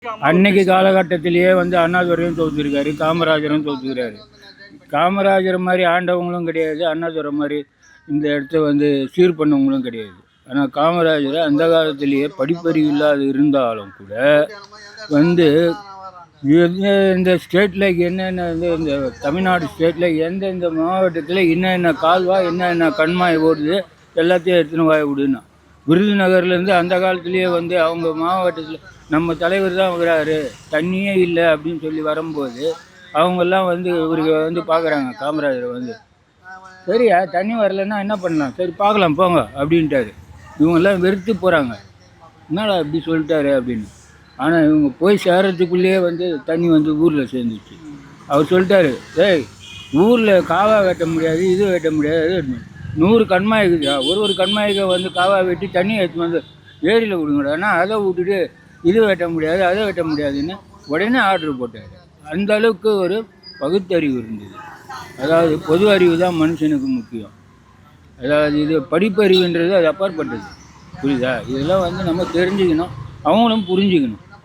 அன்னைக்கு காலகட்டத்திலேயே வந்து அண்ணாதுரையும் தோற்றுருக்காரு, காமராஜரும் தோற்றுக்கிறாரு. காமராஜர் மாதிரி ஆண்டவங்களும் கிடையாது, அண்ணாதுரை மாதிரி இந்த இடத்த வந்து சீர் பண்ணவங்களும் கிடையாது. ஆனால் காமராஜர் அந்த காலத்திலேயே படிப்பறிவு இல்லாத இருந்தாலும் கூட வந்து இந்த ஸ்டேட்டில் என்னென்ன இந்த தமிழ்நாடு ஸ்டேட்டில் எந்தெந்த மாவட்டத்தில் என்னென்ன கால்வா என்னென்ன கண்மாய் ஓடுது எல்லாத்தையும் எடுத்துன்னு வாய விடுனா. விருதுநகர்லேருந்து அந்த காலத்துலேயே வந்து அவங்க மாவட்டத்தில் நம்ம தலைவர் தான் வராரு, தண்ணியே இல்லை அப்படின்னு சொல்லி வரும்போது அவங்கெல்லாம் வந்து இவருக்கு வந்து பார்க்குறாங்க காமராஜரை வந்து. சரியா தண்ணி வரலன்னா என்ன பண்ணலாம், சரி பார்க்கலாம் போங்க அப்படின்ட்டாரு. இவங்கெல்லாம் வெறுத்து போகிறாங்க, என்னடா இப்படி சொல்லிட்டாரு அப்படின்னு. ஆனால் இவங்க போய் சேர்றதுக்குள்ளேயே வந்து தண்ணி வந்து ஊரில் சேர்ந்துச்சு. அவர் சொல்லிட்டாரு, ஏய் ஊரில் காவா வெட்ட முடியாது, இது வெட்ட முடியாது, 100 கண்மாய் இருக்குதா, ஒரு கண்மாய்க்கு வந்து காவா வெட்டி தண்ணி எடுத்து வந்து ஏரியில் விடுங்கடா. ஆனால் அதை விட்டுட்டு இது வெட்ட முடியாது அதை வெட்ட முடியாதுன்னு உடனே ஆர்டர் போட்டார். அந்த அளவுக்கு ஒரு பகுத்தறிவு இருந்தது. அதாவது பொது அறிவு தான் மனுஷனுக்கு முக்கியம். அதாவது இது படிப்பறிவுன்றது அது அப்பாற்பட்டது, புரியுதா? இதெல்லாம் வந்து நம்ம தெரிஞ்சுக்கணும், அவங்களும் புரிஞ்சுக்கணும்.